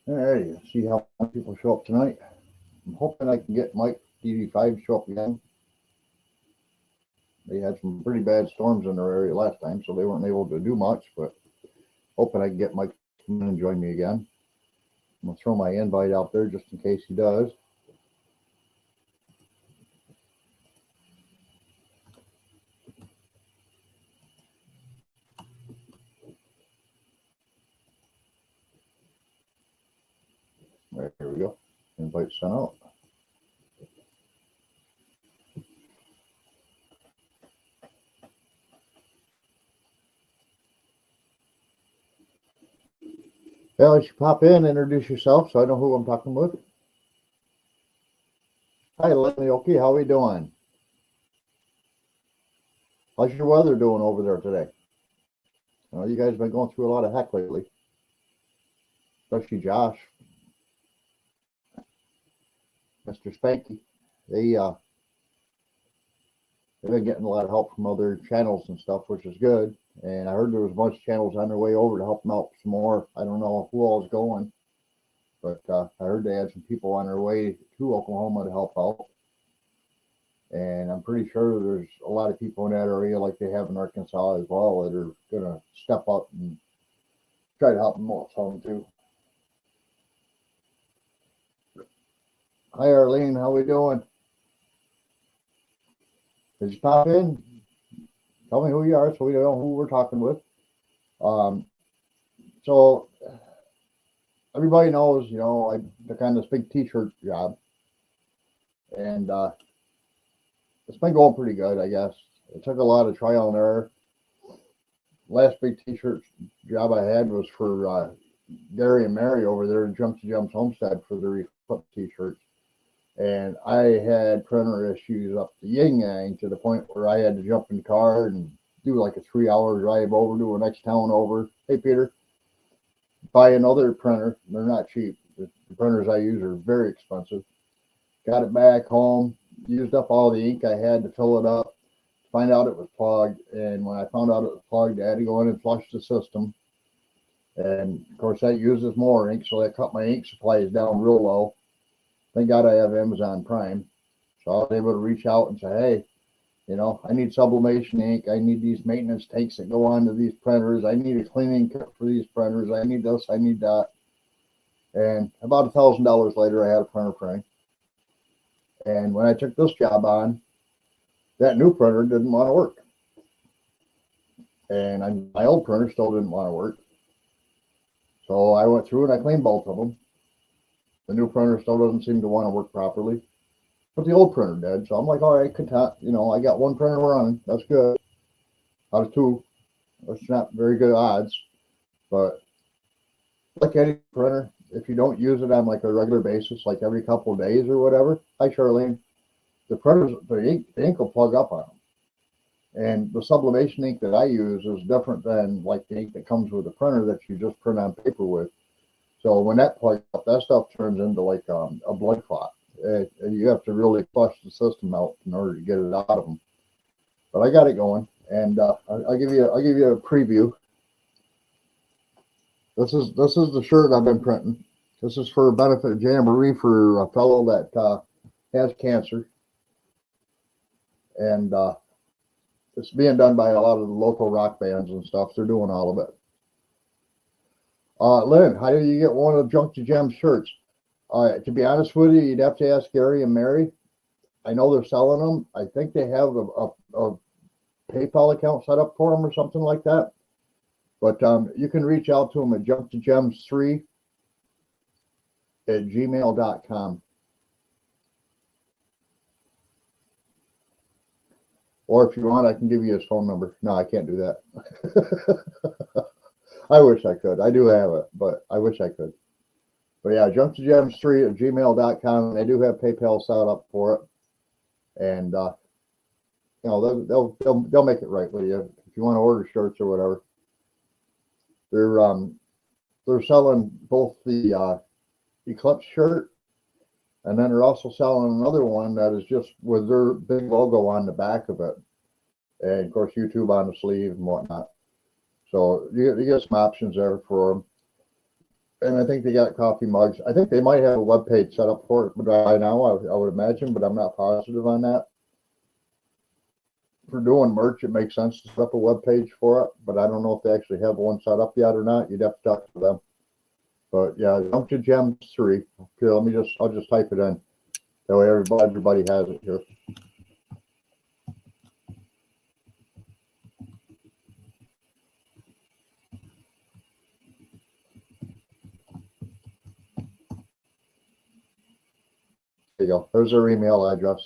Alrighty, let's see how many people show up tonight. I'm hoping I can get Mike DD5 to show up again. They had some pretty bad storms in their area last time, so they weren't able to do much, but hoping I can get Mike to come in and join me again. I'm going to throw my invite out there just in case he does. There we go. Invite sent out. Well, you should pop in, introduce yourself so I know who I'm talking with. Hi, Lenny. Okay, how are we doing? How's your weather doing over there today? You guys have been going through a lot of heck lately, especially Josh, Mr. Spanky. They've been getting a lot of help from other channels and stuff, which is good. And I heard there was a bunch of channels on their way over to help them out some more. I don't know who all is going, but I heard they had some people on their way to Oklahoma to help out. And I'm pretty sure there's a lot of people in that area, like they have in Arkansas as well, that are going to step up and try to help them out some too. Hi, Arlene. How we doing? Did you pop in? Tell me who you are so we know who we're talking with. So everybody knows, I took on this big t-shirt job, and it's been going pretty good, I guess. It took a lot of trial and error. Last big t-shirt job I had was for Gary and Mary over there in Jump to Jumps Homestead for their Eclipse t-shirts. And I had printer issues up the yin yang to the point where I had to jump in the car and do like a 3-hour drive over to the next town over. Hey, Peter, buy another printer. They're not cheap. The printers I use are very expensive. Got it back home, used up all the ink I had to fill it up, find out it was plugged. And when I found out it was plugged, I had to go in and flush the system. And of course, that uses more ink, so that cut my ink supplies down real low. Thank God I have Amazon Prime. So I was able to reach out and say, hey, I need sublimation ink. I need these maintenance tanks that go onto these printers. I need a cleaning kit for these printers. I need this. I need that. And about $1,000 later, I had a printer printing. And when I took this job on, that new printer didn't want to work. And my old printer still didn't want to work. So I went through and I cleaned both of them. The new printer still doesn't seem to want to work properly, but the old printer did. So I'm like, all right, content. I got one printer running. That's good. Out of two, that's not very good odds. But like any printer, if you don't use it on like a regular basis, like every couple of days or whatever, hi Charlene, the printers, the ink will plug up on them. And the sublimation ink that I use is different than like the ink that comes with the printer that you just print on paper with. So when that plugs up, that stuff turns into like a blood clot. You have to really flush the system out in order to get it out of them. But I got it going, and I'll give you a preview. This is the shirt I've been printing. This is for a benefit jamboree for a fellow that has cancer, and it's being done by a lot of the local rock bands and stuff. They're doing all of it. Lynn, how do you get one of the Junk to Gem shirts? To be honest with you, you'd have to ask Gary and Mary. I know they're selling them. I think they have a PayPal account set up for them or something like that. But you can reach out to them at jumptogems3@gmail.com. Or if you want, I can give you his phone number. No, I can't do that. I wish I could. I do have it, but I wish I could. But yeah, jumptogems3@gmail.com. They do have PayPal set up for it, and they'll make it right with you if you want to order shirts or whatever. They're selling both the Eclipse shirt, and then they're also selling another one that is just with their big logo on the back of it, and of course YouTube on the sleeve and whatnot. So you get some options there for them. And I think they got coffee mugs. I think they might have a web page set up for it by now, I would imagine, but I'm not positive on that. For doing merch, it makes sense to set up a web page for it, but I don't know if they actually have one set up yet or not. You'd have to talk to them. But yeah, Jump to Gems 3. Okay, I'll just type it in. That way everybody has it here. There you go. There's their email address.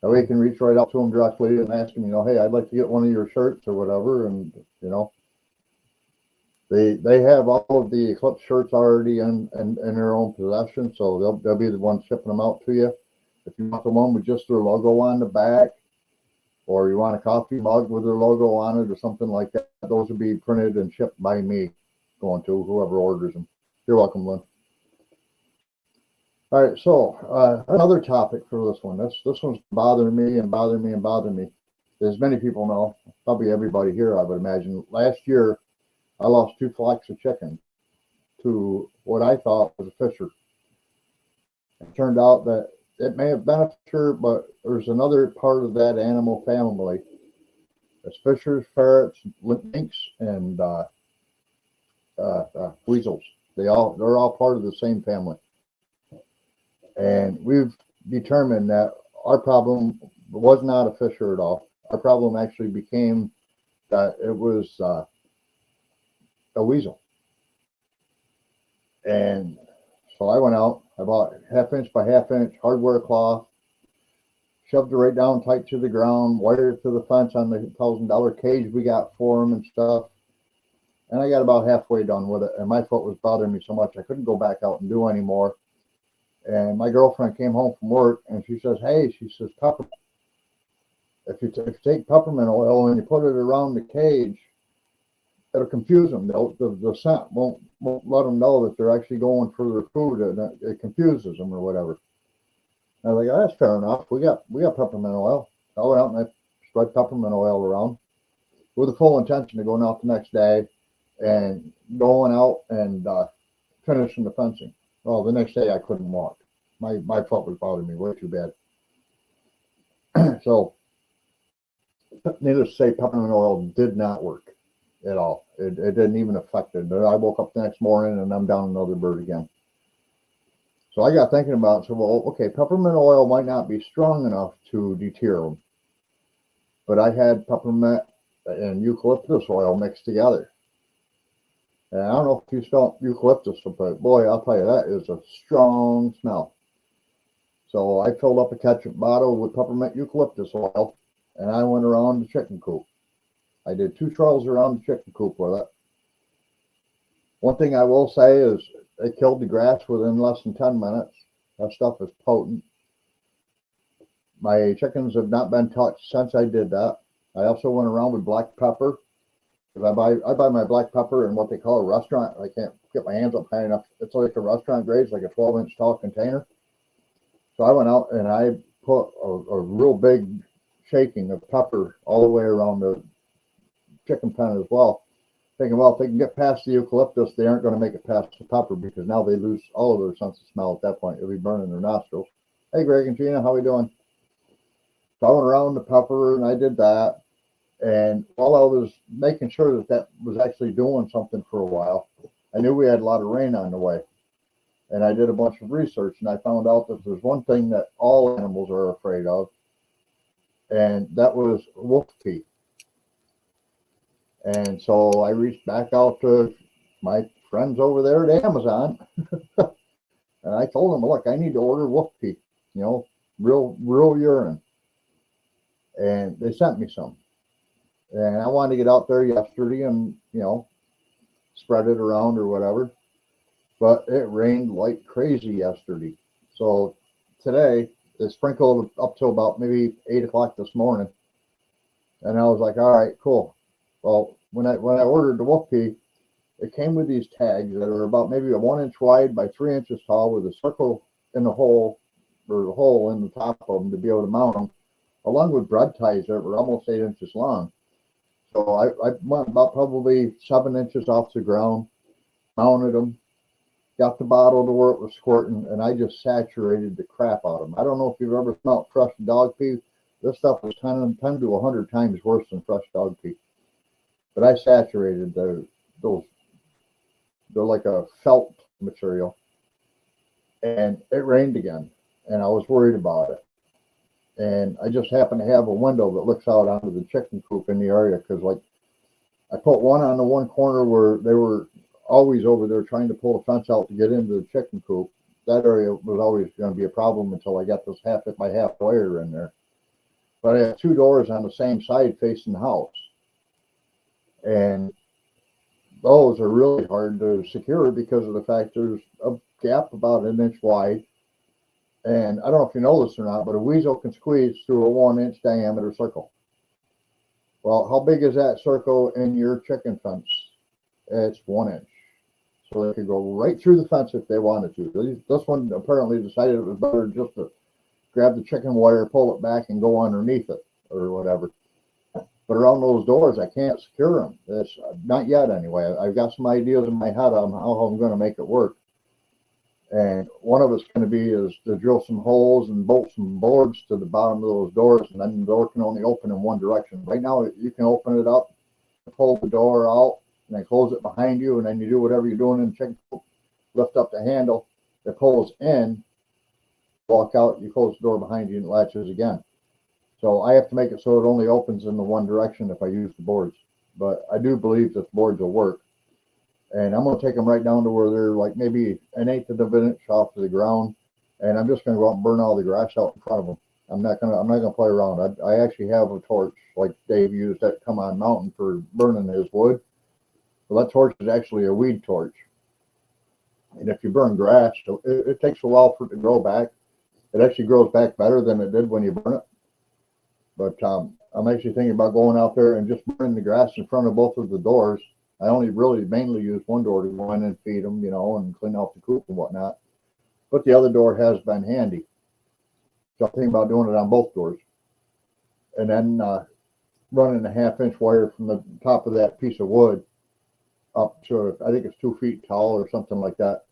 That way you can reach right out to them directly and ask them, hey, I'd like to get one of your shirts or whatever. And, they have all of the Eclipse shirts already in their own possession. So they'll be the ones shipping them out to you. If you want the one with just their logo on the back, or you want a coffee mug with their logo on it or something like that, those will be printed and shipped by me, going to whoever orders them. You're welcome, Lynn. All right, so another topic for this one. This one's bothering me. As many people know, probably everybody here, I would imagine. Last year, I lost 2 flocks of chicken to what I thought was a fisher. It turned out that it may have been a fisher, but there's another part of that animal family. It's fishers, ferrets, lynx, and weasels. They're all part of the same family. And we've determined that our problem was not a fisher at all. Our problem actually became that it was a weasel. And so I went out, I bought 1/2 inch by 1/2 inch hardware cloth, shoved it right down tight to the ground, wired it to the fence on the $1,000 cage we got for them and stuff. And I got about halfway done with it, and my foot was bothering me so much I couldn't go back out and do anymore. And my girlfriend came home from work, and she says, "Hey," she says, "peppermint. If you take peppermint oil and you put it around the cage, it'll confuse them. The scent won't let them know that they're actually going for their food, and it confuses them or whatever." And I was like, "Oh, that's fair enough. We got peppermint oil." So I went out and I spread peppermint oil around with the full intention of going out the next day and going out and finishing the fencing. Well, the next day I couldn't walk. My foot was bothering me way too bad. So, needless to say, peppermint oil did not work at all. It didn't even affect it. But I woke up the next morning and I'm down another bird again. So I got thinking about it. So, well, okay, peppermint oil might not be strong enough to deter them. But I had peppermint and eucalyptus oil mixed together. And I don't know if you smell eucalyptus, but boy, I'll tell you, that is a strong smell. So I filled up a ketchup bottle with peppermint eucalyptus oil, and I went around the chicken coop. I did 2 trails around the chicken coop with it. One thing I will say is it killed the grass within less than 10 minutes. That stuff is potent. My chickens have not been touched since I did that. I also went around with black pepper. I buy my black pepper in what they call a restaurant. I can't get my hands up high enough. It's like a restaurant grade. It's like a 12-inch tall container. So I went out and I put a real big shaking of pepper all the way around the chicken pen as well. Thinking, well, if they can get past the eucalyptus, they aren't going to make it past the pepper because now they lose all of their sense of smell at that point. It'll be burning their nostrils. Hey, Greg and Gina, how we doing? So I went around the pepper and I did that. And while I was making sure that was actually doing something for a while, I knew we had a lot of rain on the way. And I did a bunch of research, and I found out that there's one thing that all animals are afraid of, and that was wolf pee. And so I reached back out to my friends over there at Amazon, and I told them, look, I need to order wolf pee, real urine. And they sent me some. And I wanted to get out there yesterday and, spread it around or whatever. But it rained like crazy yesterday. So today, it sprinkled up till about maybe 8 o'clock this morning. And I was like, all right, cool. Well, when I ordered the wolf pee, it came with these tags that are about maybe a 1 inch wide by 3 inches tall with a circle in the hole, or the hole in the top of them to be able to mount them, along with bread ties that were almost 8 inches long. So I went about probably 7 inches off the ground, mounted them, got the bottle to where it was squirting, and I just saturated the crap out of them. I don't know if you've ever smelled fresh dog pee. This stuff was 10 to 100 times worse than fresh dog pee. But I saturated those. They're like a felt material. And it rained again, and I was worried about it. And I just happened to have a window that looks out onto the chicken coop in the area, because like I put one on the one corner where they were always over there trying to pull the fence out to get into the chicken coop. That area was always going to be a problem until I got this half by half wire in there. But I have two doors on the same side facing the house, and those are really hard to secure because of the fact there's a gap about an inch wide. And I don't know if you know this or not, but a weasel can squeeze through a 1-inch diameter circle. Well, how big is that circle in your chicken fence? It's 1 inch. So they could go right through the fence if they wanted to. This one apparently decided it was better just to grab the chicken wire, pull it back, and go underneath it or whatever. But around those doors, I can't secure them. That's not yet anyway. I've got some ideas in my head on how I'm going to make it work. And one of it's going to be is to drill some holes and bolt some boards to the bottom of those doors, and then the door can only open in one direction. Right now, you can open it up, pull the door out, and then close it behind you, and then you do whatever you're doing in the chicken coop. Lift up the handle, it pulls in, walk out, you close the door behind you, and it latches again. So I have to make it so it only opens in the one direction if I use the boards. But I do believe that the boards will work. And I'm going to take them right down to where they're like maybe 1/8 of an inch off to the ground, and I'm just going to go out and burn all the grass out in front of them. I'm not going to play around. I actually have a torch like Dave used at Come On Mountain for burning his wood. Well, that torch is actually a weed torch, and if you burn grass, it takes a while for it to grow back. It actually grows back better than it did when you burn it. But I'm actually thinking about going out there and just burning the grass in front of both of the doors. I only really mainly use one door to go in and feed them, and clean off the coop and whatnot. But the other door has been handy. So I'm thinking about doing it on both doors. And then running a 1/2-inch wire from the top of that piece of wood up to, I think it's 2 feet tall or something like that.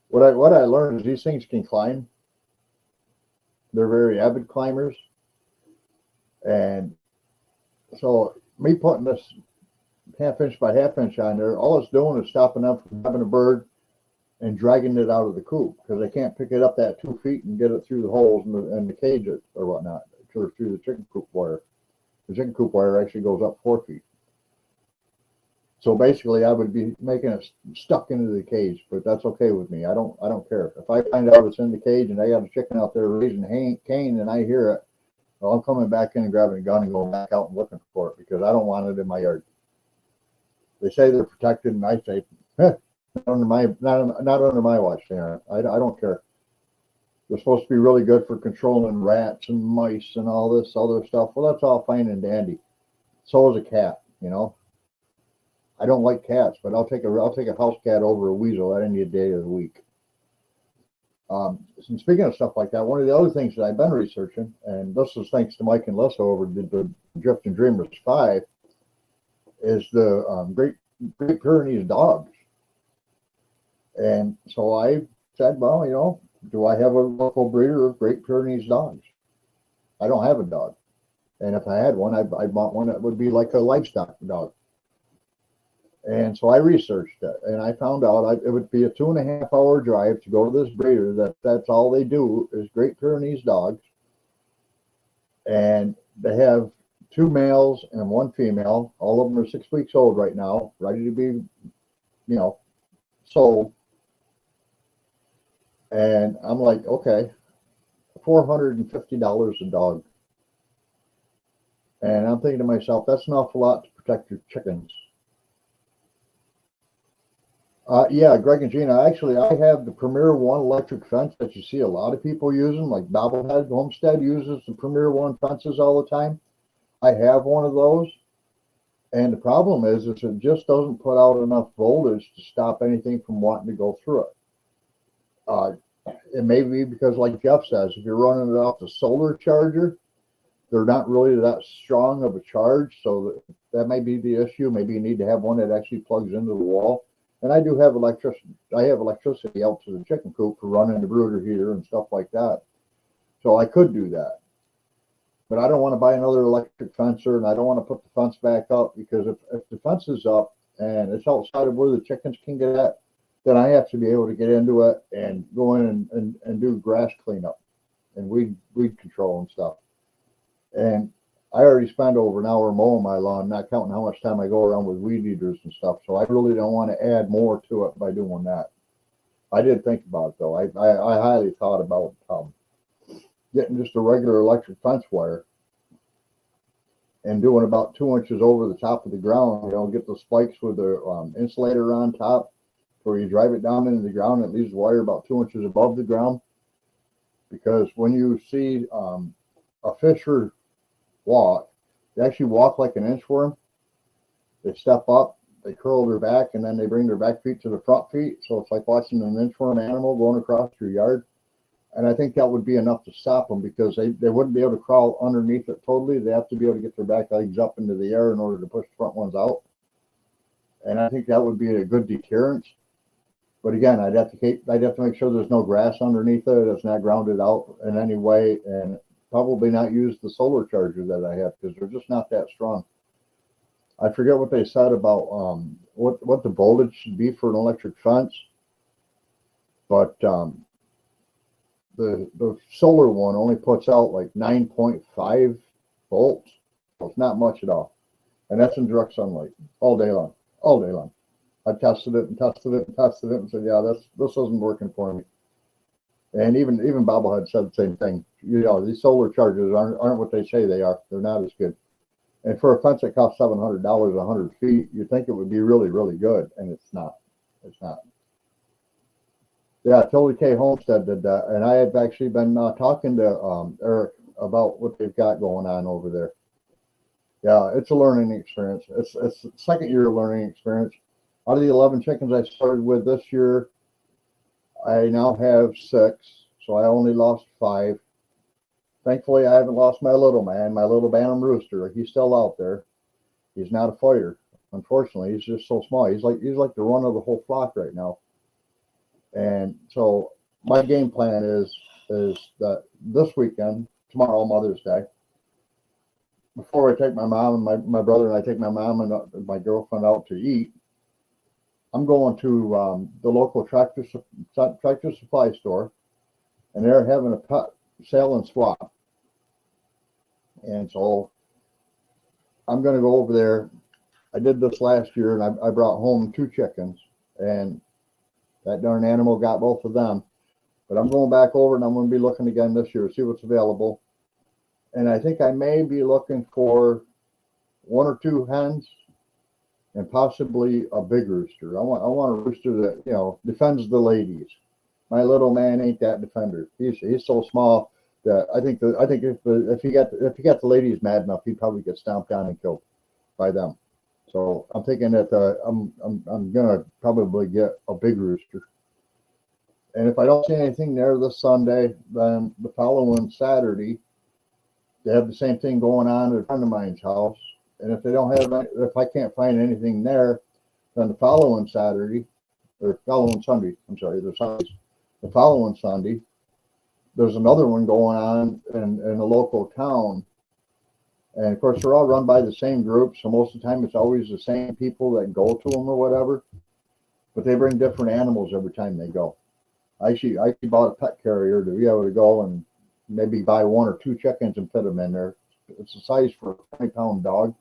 What I learned is these things can climb. They're very avid climbers. And so me putting this 1/2-inch by 1/2-inch on there, all it's doing is stopping them from having a bird and dragging it out of the coop, because they can't pick it up that 2 feet and get it through the holes in the cage or whatnot, or through the chicken coop wire. The chicken coop wire actually goes up 4 feet. So basically, I would be making it stuck into the cage, but that's okay with me. I don't care. If I find out it's in the cage and I got a chicken out there raising cane and I hear it, well, I'm coming back in and grabbing a gun and going back out and looking for it, because I don't want it in my yard. They say they're protected, and I say, not under my watch. There, I don't care. They're supposed to be really good for controlling rats and mice and all this other stuff. Well, that's all fine and dandy. So is a cat. I don't like cats, but I'll take a house cat over a weasel any day of the week. And speaking of stuff like that, one of the other things that I've been researching, and this is thanks to Mike and Lissa over the Drift and Dreamers 5, is the Great Pyrenees dogs. And so I said, well, do I have a local breeder of Great Pyrenees dogs? I don't have a dog. And if I had one, I'd want one that would be like a livestock dog. And so I researched it, and I found out it would be a 2.5-hour drive to go to this breeder that's all they do is Great Pyrenees dogs. And they have 2 males and 1 female. All of them are 6 weeks old right now, ready to be, sold. And I'm like, okay, $450 a dog. And I'm thinking to myself, that's an awful lot to protect your chickens. Yeah, Greg and Gina, actually, I have the Premier One electric fence that you see a lot of people using, like Bobblehead Homestead uses the Premier One fences all the time. I have one of those, and the problem is it just doesn't put out enough voltage to stop anything from wanting to go through it. It may be because, like Jeff says, if you're running it off the solar charger, they're not really that strong of a charge, so that may be the issue. Maybe you need to have one that actually plugs into the wall. And I do have electricity. I have electricity out to the chicken coop for running the brooder heater and stuff like that. So I could do that. But I don't want to buy another electric fencer, and I don't want to put the fence back up, because if the fence is up and it's outside of where the chickens can get at, then I have to be able to get into it and go in and do grass cleanup and weed control and stuff. And I already spent over an hour mowing my lawn, not counting how much time I go around with weed eaters and stuff. So I really don't want to add more to it by doing that. I did think about it, though. I highly thought about getting just a regular electric fence wire and doing about 2 inches over the top of the ground. You know, get the spikes with the insulator on top, where you drive it down into the ground. It leaves the wire about 2 inches above the ground. Because when you see a fisher walk, they actually walk like an inchworm. They step up, they curl their back, and then they bring their back feet to the front feet. So it's like watching an inchworm animal going across your yard. And I think that would be enough to stop them, because they wouldn't be able to crawl underneath it totally. They have to be able to get their back legs up into the air in order to push the front ones out. And I think that would be a good deterrent. But again, I'd have to make sure there's no grass underneath it. It's not grounded out in any way, and probably not use the solar charger that I have, because they're just not that strong. I forget what they said about what the voltage should be for an electric fence, but the solar one only puts out like 9.5 volts. So it's not much at all, and that's in direct sunlight all day long, all day long. I tested it and tested it and tested it and said, yeah, this isn't working for me. And even Bobblehead said the same thing. You know, these solar chargers aren't what they say they are. They're not as good. And for a fence that costs $700, 100 feet, you'd think it would be really, really good, and it's not. It's not. Yeah, Totally K Homestead did that, and I have actually been talking to Eric about what they've got going on over there. Yeah, it's a learning experience. It's a second year learning experience. Out of the 11 chickens I started with this year, I now have 6, so I only lost 5. Thankfully, I haven't lost my little man, my little Bantam rooster. He's still out there. He's not a fighter. Unfortunately, he's just so small. He's like the run of the whole flock right now. And so my game plan is that this weekend, tomorrow, Mother's Day, before I take my mom and my brother and I take my mom and my girlfriend out to eat, I'm going to the local tractor supply store, and they're having a pet sale and swap. And so I'm going to go over there. I did this last year, and I brought home 2 chickens, and that darn animal got both of them. But I'm going back over, and I'm going to be looking again this year, see what's available. And I think I may be looking for 1 or 2 hens and possibly a big rooster. I want a rooster that, you know, defends the ladies. My little man ain't that defender. He's so small that I think if he got the ladies mad enough, he'd probably get stomped down and killed by them. So I'm thinking that I'm gonna probably get a big rooster. And if I don't see anything there this Sunday, then the following Saturday, they have the same thing going on at a friend of mine's house. And if I can't find anything there, then the following Saturday, or following Sunday, there's Sundays. The following Sunday, there's another one going on in a local town. And of course, they're all run by the same group. So most of the time, it's always the same people that go to them or whatever. But they bring different animals every time they go. I actually bought a pet carrier to be able to go and maybe buy 1 or 2 chickens and fit them in there. It's the size for a 20-pound dog.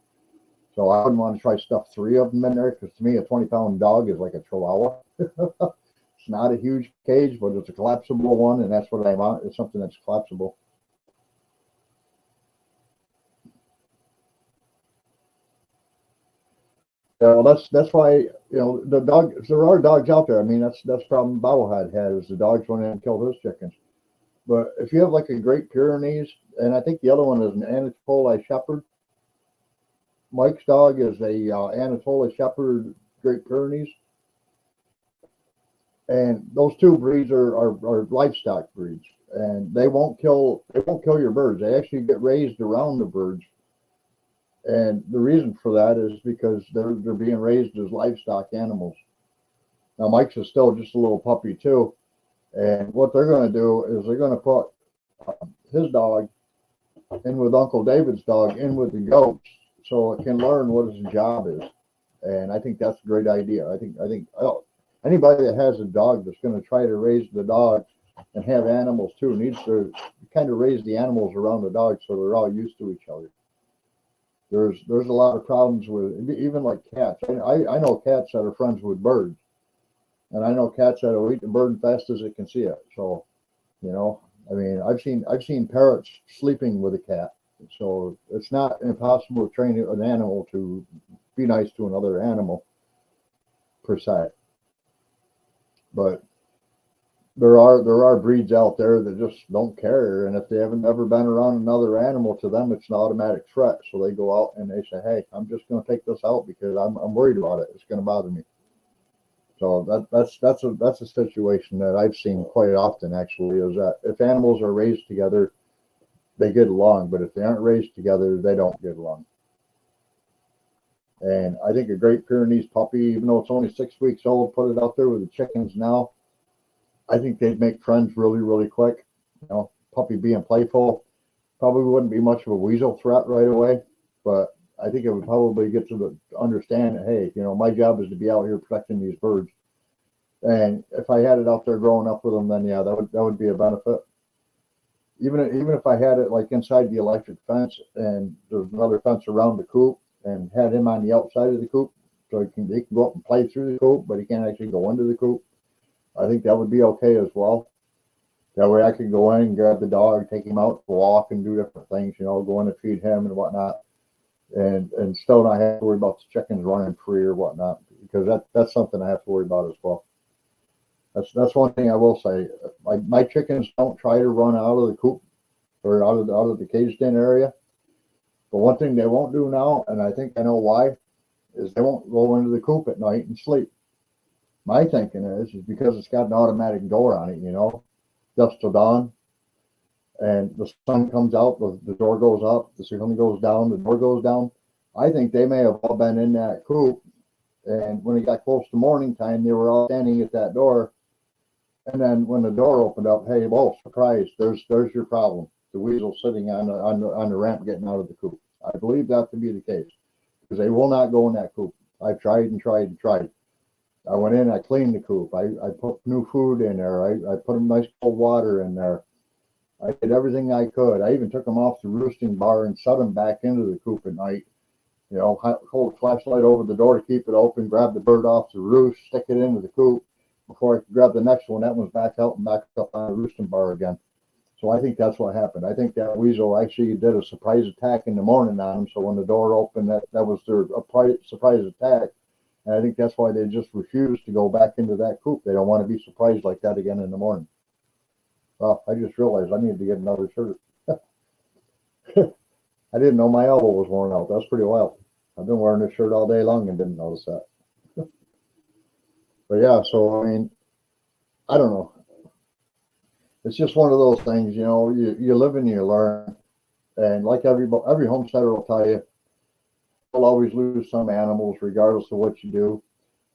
So I wouldn't want to try stuff 3 of them in there, because to me, a 20-pound dog is like a chihuahua. It's not a huge cage, but it's a collapsible one, and that's what I want. It's something that's collapsible. Yeah, well, that's why, you know, there are dogs out there. I mean, that's the problem Bobblehead had, is the dogs went in and killed his chickens. But if you have like a Great Pyrenees, and I think the other one is an Anatoly Shepherd. Mike's dog is a Anatoly Shepherd Great Pyrenees. And those 2 breeds are livestock breeds, and they won't kill your birds. They actually get raised around the birds. And the reason for that is because they're being raised as livestock animals. Now Mike's is still just a little puppy too, and what they're going to do is they're going to put his dog in with Uncle David's dog in with the goats, so it can learn what his job is. And I think that's a great idea. I think anybody that has a dog that's going to try to raise the dog and have animals too needs to kind of raise the animals around the dog so they're all used to each other. There's a lot of problems with even like cats. I know cats that are friends with birds, and I know cats that will eat the bird fast as it can see it. So, you know, I mean, I've seen parrots sleeping with a cat. So it's not impossible to train an animal to be nice to another animal per se. But there are breeds out there that just don't care, and if they haven't ever been around another animal, to them it's an automatic threat. So they go out and they say, "Hey, I'm just going to take this out because I'm worried about it. It's going to bother me." So that's a situation that I've seen quite often actually, is that if animals are raised together, they get along, but if they aren't raised together, they don't get along. And I think a Great Pyrenees puppy, even though it's only 6 weeks old, put it out there with the chickens now, I think they'd make friends really, really quick. You know, puppy being playful probably wouldn't be much of a weasel threat right away, but I think it would probably get to understand that, hey, you know, my job is to be out here protecting these birds. And if I had it out there growing up with them, then yeah, that would be a benefit. Even if I had it like inside the electric fence and there's another fence around the coop and had him on the outside of the coop, so he can go up and play through the coop, but he can't actually go into the coop, I think that would be okay as well. That way I could go in and grab the dog, take him out for a walk and do different things, you know, go in and feed him and whatnot. And still not have to worry about the chickens running free or whatnot, because that's something I have to worry about as well. That's one thing I will say. My chickens don't try to run out of the coop or out of the caged in area. But one thing they won't do now, and I think I know why, is they won't go into the coop at night and sleep. My thinking is because it's got an automatic door on it, you know, dusk till dawn, and the sun comes out, the door goes up, the sun goes down, the door goes down. I think they may have all been in that coop, and when it got close to morning time, they were all standing at that door. And then when the door opened up, hey, whoa, surprise! There's your problem. The weasel sitting on the ramp getting out of the coop. I believe that to be the case, because they will not go in that coop. I've tried and tried and tried. I went in, I cleaned the coop. I put new food in there. I put them nice cold water in there. I did everything I could. I even took them off the roosting bar and set them back into the coop at night. You know, hold a flashlight over the door to keep it open, grab the bird off the roost, stick it into the coop. Before I could grab the next one, that one's back out and back up on the roosting bar again. So I think that's what happened. I think that weasel actually did a surprise attack in the morning on them. So when the door opened, that was their surprise attack. And I think that's why they just refuse to go back into that coop. They don't want to be surprised like that again in the morning. Well, I just realized I needed to get another shirt. I didn't know my elbow was worn out. That's pretty wild. I've been wearing this shirt all day long and didn't notice that. But yeah, so I mean, I don't know. It's just one of those things, you know. You live and you learn, and like every homesteader will tell you, you'll always lose some animals regardless of what you do.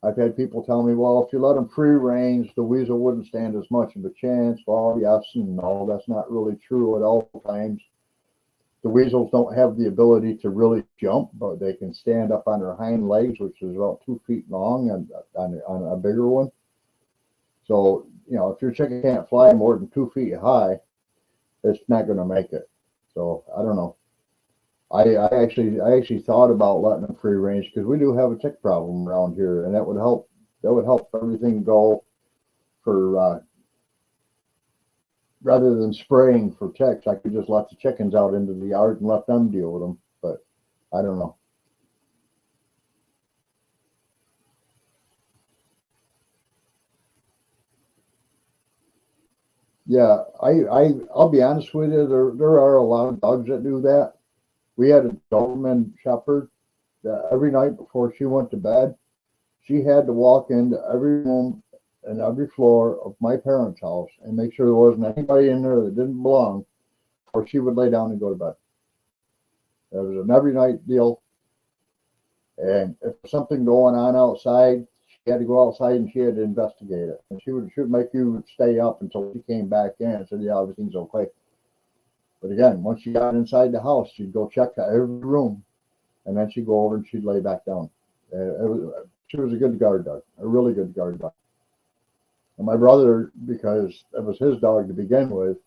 I've had people tell me, well, if you let them free range, the weasel wouldn't stand as much of a chance. Well, yes and no, that's not really true at all times. The weasels don't have the ability to really jump, but they can stand up on their hind legs, which is about 2 feet long on a bigger one. So, you know, if your chicken can't fly more than 2 feet high, it's not going to make it. So I don't know. I actually thought about letting them free range because we do have a tick problem around here, and that would help. That would help everything go for. Rather than spraying for ticks, I could just let the chickens out into the yard and let them deal with them. But I don't know. Yeah, I'll be honest with you. There are a lot of dogs that do that. We had a Doberman Shepherd that every night before she went to bed, she had to walk into every room and every floor of my parents' house and make sure there wasn't anybody in there that didn't belong, or she would lay down and go to bed. It was an every night deal. And if there's something going on outside, she had to go outside and she had to investigate it. And she would make you stay up until she came back in and said, yeah, everything's okay. But again, once she got inside the house, she'd go check every room, and then she'd go over and she'd lay back down. She was a good guard dog, a really good guard dog. And my brother, because it was his dog to begin with,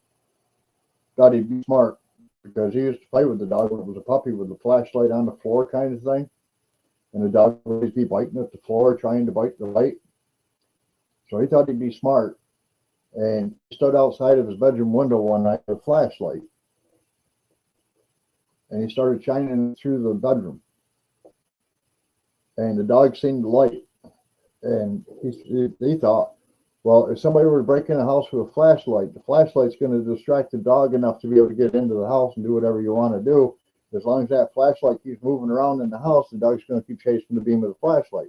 thought he'd be smart because he used to play with the dog when it was a puppy with the flashlight on the floor kind of thing. And the dog would always be biting at the floor, trying to bite the light. So he thought he'd be smart. And he stood outside of his bedroom window one night with a flashlight. And he started shining it through the bedroom. And the dog seen the light. And he thought, well, if somebody were to break in the house with a flashlight, the flashlight's going to distract the dog enough to be able to get into the house and do whatever you want to do. As long as that flashlight keeps moving around in the house, the dog's going to keep chasing the beam of the flashlight.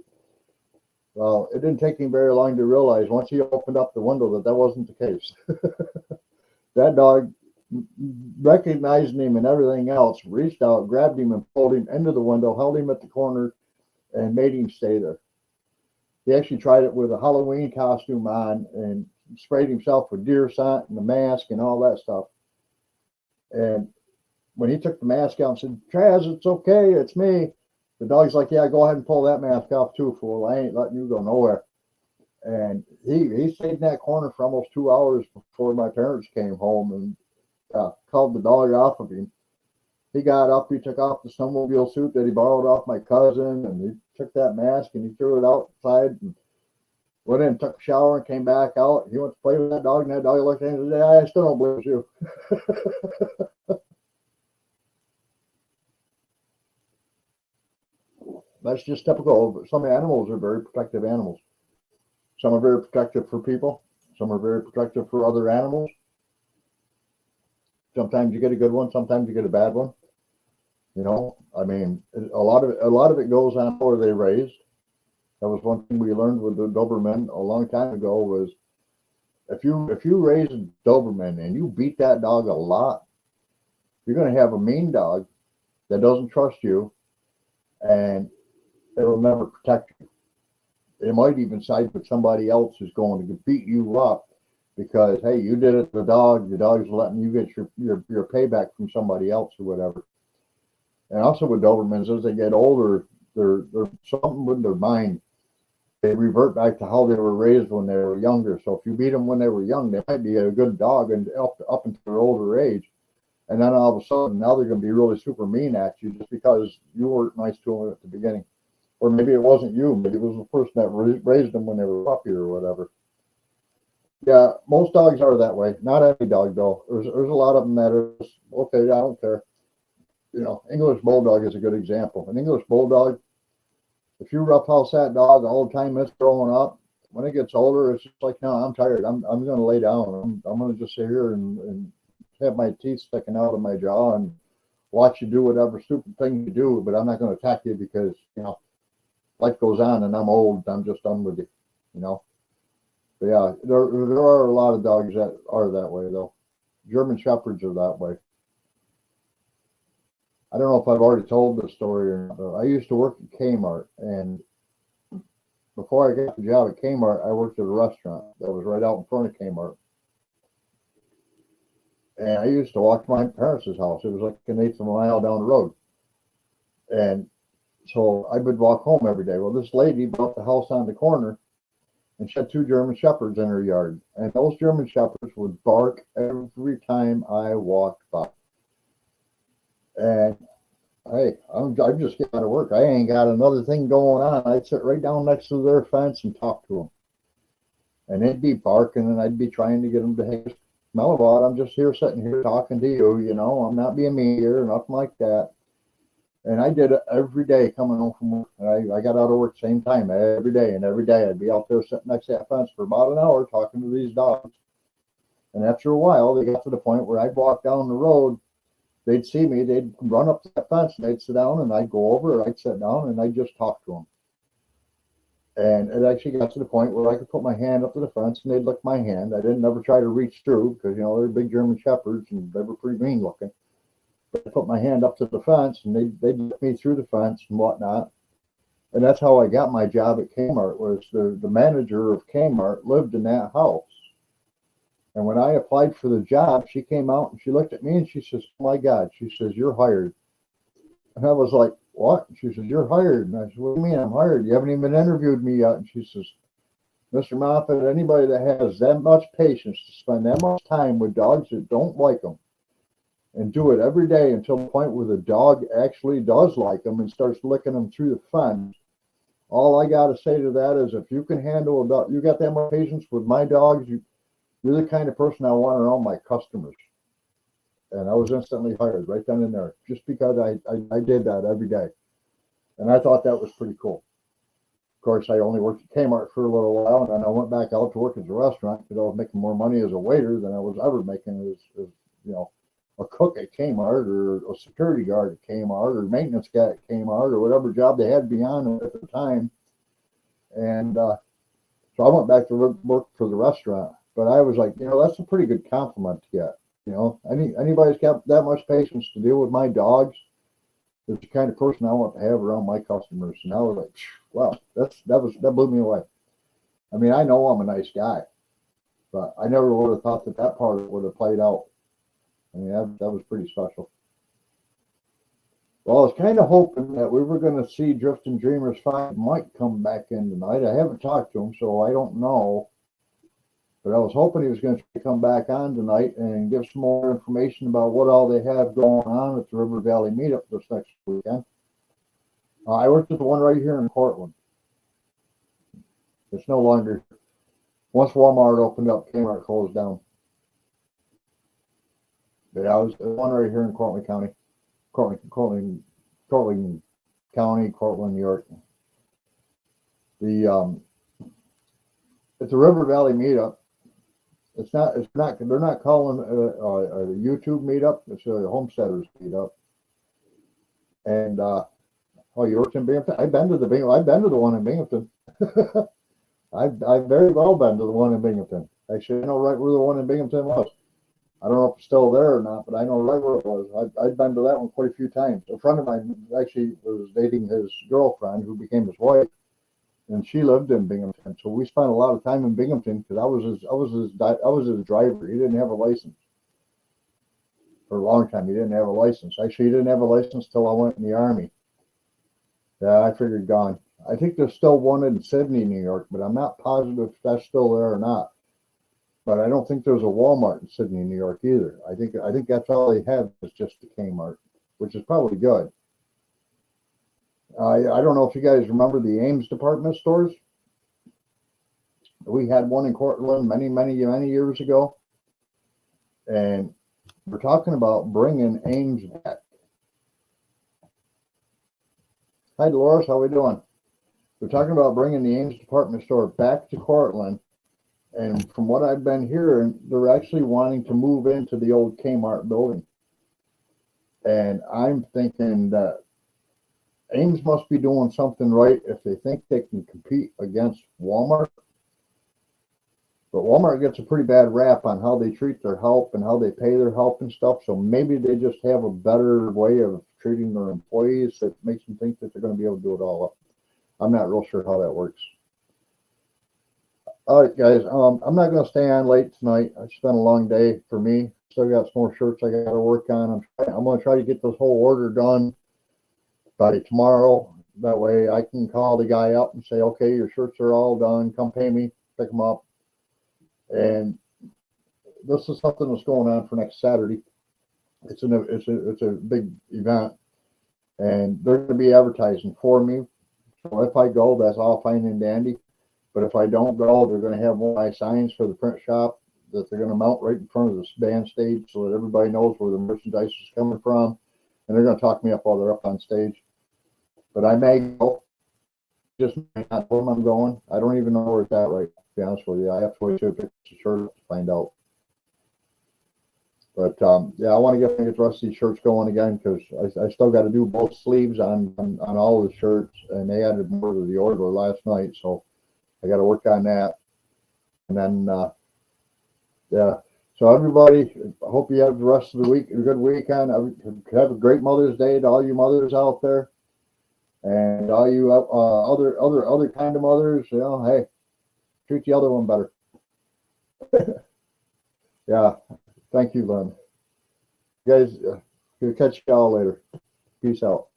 Well, it didn't take him very long to realize once he opened up the window that wasn't the case. That dog, recognizing him and everything else, reached out, grabbed him and pulled him into the window, held him at the corner, and made him stay there. He actually tried it with a Halloween costume on and sprayed himself with deer scent and the mask and all that stuff. And when he took the mask out and said, Traz, it's okay, it's me, the dog's like, yeah, go ahead and pull that mask off too, fool. I ain't letting you go nowhere. And he stayed in that corner for almost 2 hours before my parents came home and called the dog off of him. He got up, he took off the snowmobile suit that he borrowed off my cousin, and he took that mask and he threw it outside and went in, took a shower and came back out. He went to play with that dog, and that dog looked at him and said, I still don't believe you. That's just typical. But some animals are very protective animals. Some are very protective for people. Some are very protective for other animals. Sometimes you get a good one. Sometimes you get a bad one. You know, I mean, a lot of it goes on how are they raised. That was one thing we learned with the Doberman a long time ago was if you raise a Doberman and you beat that dog a lot, you're going to have a mean dog that doesn't trust you, and it'll never protect you. It might even side with somebody else who's going to beat you up because, hey, you did it to the dog dog's letting you get your payback from somebody else or whatever. And also with Dobermans, as they get older, there's something with their mind. They revert back to how they were raised when they were younger. So if you beat them when they were young, they might be a good dog and up until their older age. And then all of a sudden, now they're going to be really super mean at you just because you weren't nice to them at the beginning. Or maybe it wasn't you. Maybe it was the person that raised them when they were a puppy or whatever. Yeah, most dogs are that way. Not every dog, though. There's a lot of them that are just, okay, I don't care. You know, English Bulldog is a good example. An English Bulldog, if you roughhouse that dog all the time it's growing up, when it gets older, it's just like, no, I'm tired. I'm going to lay down. I'm going to just sit here and have my teeth sticking out of my jaw and watch you do whatever stupid thing you do, but I'm not going to attack you because, you know, life goes on and I'm old. I'm just done with you, you know. But yeah, there are a lot of dogs that are that way, though. German Shepherds are that way. I don't know if I've already told this story or not, but I used to work at Kmart, and before I got the job at Kmart, I worked at a restaurant that was right out in front of Kmart. And I used to walk to my parents' house. It was like an eighth of a mile down the road. And so I would walk home every day. Well, this lady bought the house on the corner, and she had 2 German Shepherds in her yard. And those German Shepherds would bark every time I walked by. And hey, I'm just getting out of work. I ain't got another thing going on. I'd sit right down next to their fence and talk to them. And they'd be barking, and I'd be trying to get them to, hey, smell about, I'm just here sitting here talking to you, you know, I'm not being mean here or nothing like that. And I did it every day coming home from work. And I got out of work same time every day. And every day I'd be out there sitting next to that fence for about an hour talking to these dogs. And after a while, they got to the point where I'd walk down the road. They'd see me, they'd run up to that fence, and they'd sit down, and I'd go over, I'd sit down, and I'd just talk to them. And it actually got to the point where I could put my hand up to the fence, and they'd lick my hand. I didn't ever try to reach through, because, you know, they're big German Shepherds, and they were pretty mean looking. But I put my hand up to the fence, and they'd lick me through the fence and whatnot. And that's how I got my job at Kmart. Was the manager of Kmart lived in that house. And when I applied for the job, she came out and she looked at me and she says, "Oh my God," she says, "you're hired." And I was like, "What?" She says, "You're hired." And I said, "What do you mean I'm hired? You haven't even interviewed me yet." And she says, "Mr. Moffat, anybody that has that much patience to spend that much time with dogs that don't like them and do it every day until the point where the dog actually does like them and starts licking them through the fence. All I got to say to that is, if you can handle a dog, you got that much patience with my dogs, you're the kind of person I want around my customers." And I was instantly hired right then and there, just because I did that every day. And I thought that was pretty cool. Of course, I only worked at Kmart for a little while, and then I went back out to work at a restaurant because I was making more money as a waiter than I was ever making as a cook at Kmart or a security guard at Kmart or maintenance guy at Kmart or whatever job they had beyond at the time. And so I went back to work for the restaurant. But I was like, that's a pretty good compliment to get. Anybody's got that much patience to deal with my dogs is the kind of person I want to have around my customers. And I was like, wow, that blew me away. I mean, I know I'm a nice guy, but I never would have thought that part would have played out. I mean, that was pretty special. Well, I was kind of hoping that we were going to see Drifting Dreamers 5 might come back in tonight. I haven't talked to him, so I don't know. But I was hoping he was going to come back on tonight and give some more information about what all they have going on at the River Valley meetup this next weekend. I worked at the one right here in Cortland. It's no longer. Once Walmart opened up, Kmart closed down. But I was the one right here in Cortland County. Cortland County, Cortland, New York. It's a River Valley meetup. It's not. They're not calling a YouTube meetup. It's a Homesteaders meetup. And you worked in Binghamton? I've been to the one in Binghamton. I've very well been to the one in Binghamton. Actually, I know right where the one in Binghamton was. I don't know if it's still there or not, but I know right where it was. I've been to that one quite a few times. A friend of mine actually was dating his girlfriend, who became his wife, and she lived in Binghamton. So we spent a lot of time in Binghamton because I was his driver. He didn't have a license for a long time. He didn't have a license. Actually, he didn't have a license till I went in the Army. Yeah, I figured gone. I think there's still one in Sydney, New York, but I'm not positive if that's still there or not. But I don't think there's a Walmart in Sydney, New York either. I think that's all they have is just the Kmart, which is probably good. I don't know if you guys remember the Ames department stores. We had one in Cortland many years ago, and we're talking about bringing Ames back. Hi, Dolores. How we doing? We're talking about bringing the Ames department store back to Cortland. And from what I've been hearing, they're actually wanting to move into the old Kmart building. And I'm thinking that Ames must be doing something right if they think they can compete against Walmart. But Walmart gets a pretty bad rap on how they treat their help and how they pay their help and stuff. So maybe they just have a better way of treating their employees that makes them think that they're going to be able to do it all up. I'm not real sure how that works. All right, guys. I'm not going to stay on late tonight. I spent a long day for me. Still got some more shirts I got to work on. I'm going to try to get this whole order done by tomorrow. That way I can call the guy up and say, okay, your shirts are all done. Come pay me, pick them up. And this is something that's going on for next Saturday. It's a big event, and they're going to be advertising for me. So if I go, that's all fine and dandy. But if I don't go, they're going to have one of my signs for the print shop that they're going to mount right in front of the band stage so that everybody knows where the merchandise is coming from. And they're going to talk me up while they're up on stage. But I may go. Just not where I'm going. I don't even know where it's at right now, to be honest with you. I have to wait till I pick the shirt up to find out. But yeah, I want to get the rest of these shirts going again because I still got to do both sleeves on all the shirts, and they added more to the order last night, so I got to work on that. And then yeah, so everybody, I hope you have the rest of the week a good weekend. Have a great Mother's Day to all you mothers out there. And all you other kind of mothers, you know, hey, treat the other one better. Yeah, thank you, Lynn. You guys, we'll catch y'all later. Peace out.